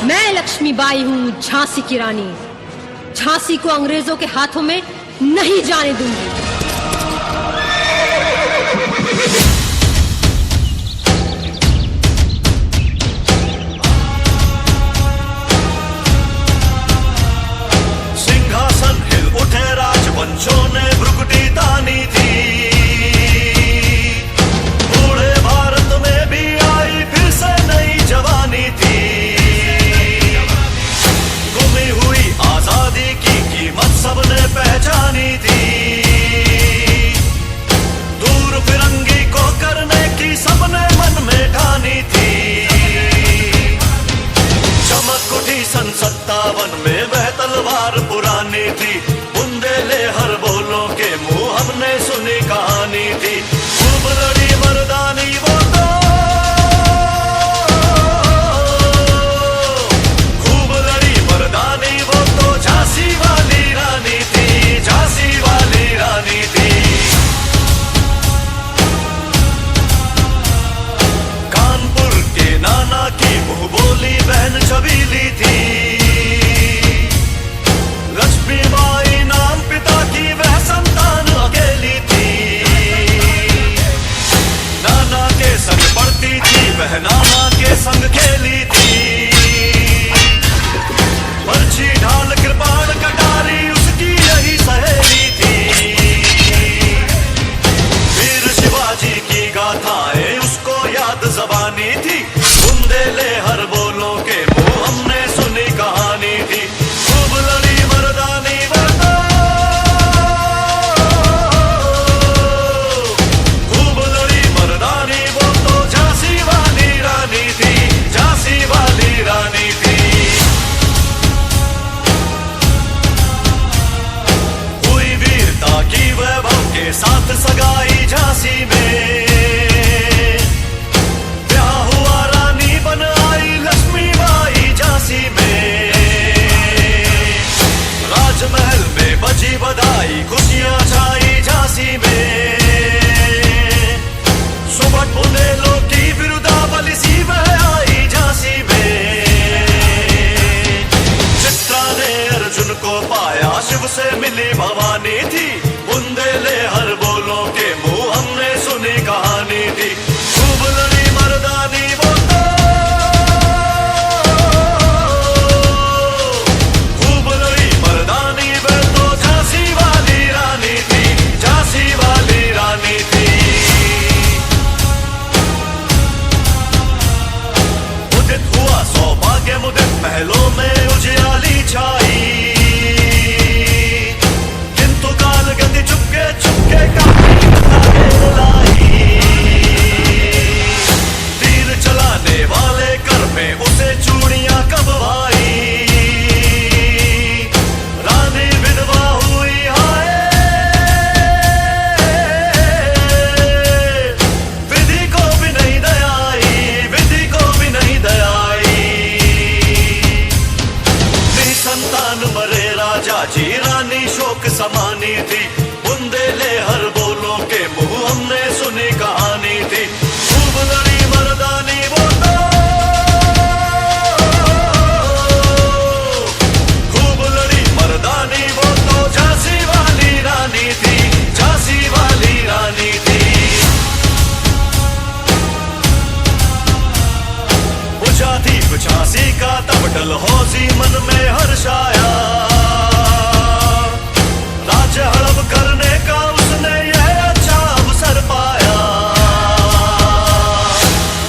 मैं लक्ष्मीबाई हूँ, झांसी की रानी। झांसी को अंग्रेजों के हाथों में नहीं जाने दूंगी। सिंहासन हिल उठे, राजवंशों ने भ्रुकुटी तानी थी। बूढ़े भारत में भी आई फिर से नई जवानी थी। गुमी हुई आजादी की कीमत सबने पहचानी थी। दूर फिरंगी को करने की सबने मन में ठानी थी। चमक उठी सन 57 में वह तलवार पुरानी थी। बुंदेले हर बोलों के मुंह हमने सुनी कहानी थी। खूब लड़ी मर्दानी वो तो, खूब लड़ी मर्दानी वो तो झांसी वाली रानी थी, झांसी वाली रानी थी। कानपुर के नाना की मुंह बोली बहन छबीली थी। लक्ष्मीबाई नाम पिता की वह संतान अकेली थी। नाना के संग पढ़ती थी वह, नाना के संग खेली थी। बर्छी ढाल कृपाण कटारी उसकी यही सहेली थी। वीर शिवाजी की गाथाएं उसको याद ज़बानी थी। बुंदेले हर बोलों के मुंह हमने सुनी कहानी थी। खूब लड़ी मर्दानी वो तो, खूब लड़ी मर्दानी वो तो झांसी वाली रानी थी, झांसी वाली रानी थी। हुई वीरता की वैभव के साथ सगाई झांसी में। ब्याह हुआ रानी बन आई लक्ष्मीबाई झांसी में। राजमहल में बजी बधाई, खुशियां छाई झांसी में। सुबह बुंदेलों की बिरुदावली सी वह आई झांसी में। चित्रा ने अर्जुन को पाया, शिव से मिली भवानी थी। बुंदेले हर बोलों के मुंह हमने सुनी कहानी थी। खूब लड़ी मर्दानी वो तो, खूब लड़ी मर्दानी वो तो झांसी वाली रानी थी, झांसी वाली रानी थी। उदित हुआ सौभाग्य मुदित महलों में उजियाली छाई। किंतु काल गति चुपके चुपके काफी आगे लाई। तीर चलाने वाले कर में उसे चूड़ियां कब भाई। रानी विधवा हुई हाय, विधि को भी नहीं दयाई, विधि को भी नहीं दयाई। निसंतान मरे राजा जी, रानी शोक समानी थी। बुंदेले हर बोलों के मुंह हमने सुनी कहानी थी। खूब लड़ी मर्दानी वो तो, खूब लड़ी मर्दानी वो तो झांसी वाली रानी थी, झांसी वाली रानी थी। बुझा दीप झांसी का तब डलहौसी मन में हर्षाया। राज्य हड़प करने का उसने यह अच्छा अवसर पाया।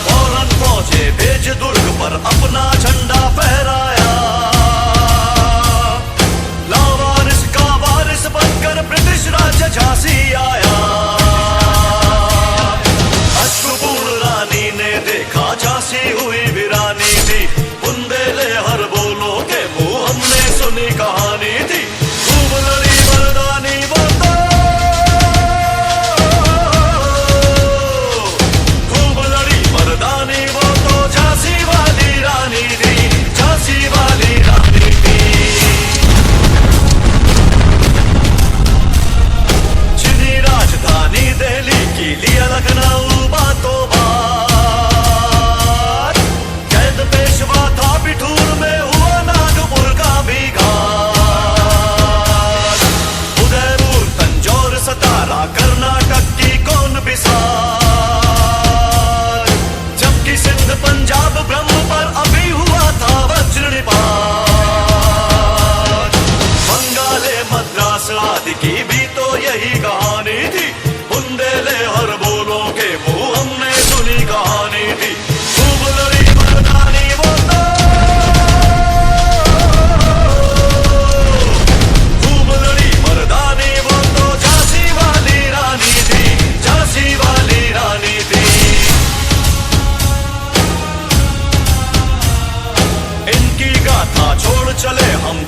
फौरन फौजे भेज दुर्ग पर अपना झंडा फहराया। लावारिस का वारिस बनकर ब्रिटिश राज्य झांसी आया। अश्रुपूर्ण रानी ने देखा झांसी हुई वीरानी थी। बुंदेले हर बोलों के मुंह हमने सुनी कहा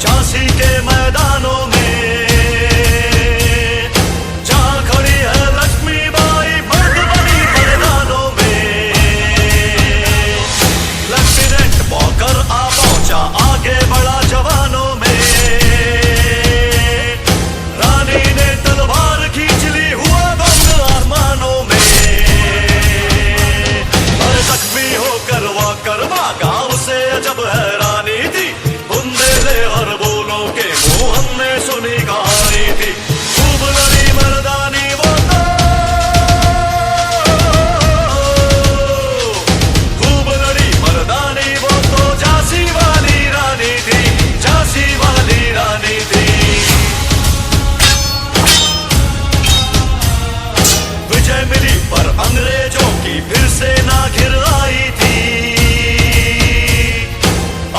झांसी के मैदानों में जहां खड़ी है लक्ष्मीबाई मर्द बनी मैदानों में। लेफ्टिनेंट वॉकर आ पहुंचा आगे बढ़ा जवानों में। रानी ने तलवार खींच ली हुआ बंद आसमानों में। हर जख्मी होकर वॉकर भागा उसे अजब हैरानी थी। बुंदेले हर बोलों के मुंह हमने सुनी कहानी थी। खूब लड़ी मर्दानी वो तो, खूब लड़ी मर्दानी वो तो झांसी वाली रानी थी, झांसी वाली रानी थी। विजय मिली पर अंग्रेजों की फिर से ना घिर आई थी।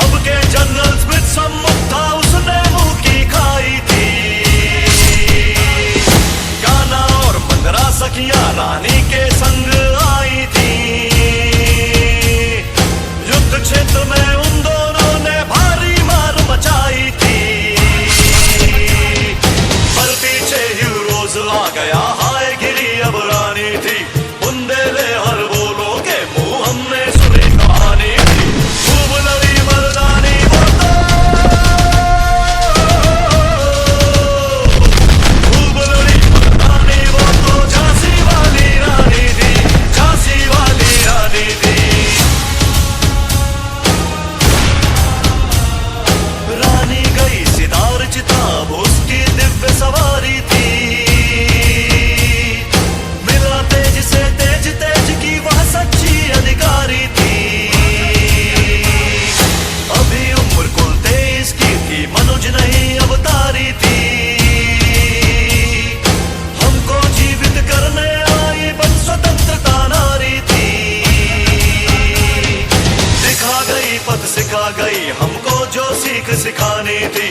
अब के जनरल स्मिथ सम्मुख था उसने मुंह की खाई थी। गाना और मंदरा सखियां रानी के संग आई थी। युद्ध क्षेत्र में उन दोनों ने भारी मार मचाई थी। पर पीछे हीरोज आ गया हाय गिरी अब रानी थी। बुंदेले हर बोलों के मुंह हमने सुनी कहानी थी। खूब लड़ी मर्दानी वो तो, खूब लड़ी मर्दानी वो तो झांसी वाली रानी थी, झांसी वाली रानी थी। रानी गई सितार चिताब उसकी दिव्य सवारी थी। मिला तेज से तेज तेज की वह सच्ची अधिकारी थी। अभी उम्र कुल 23 की थी, मनुज नहीं अवतारी थी। हमको जीवित करने आई बन स्वतंत्रता नारी थी। दिखा गई पथ सिखा गई हमको जो सीख सिखानी थी।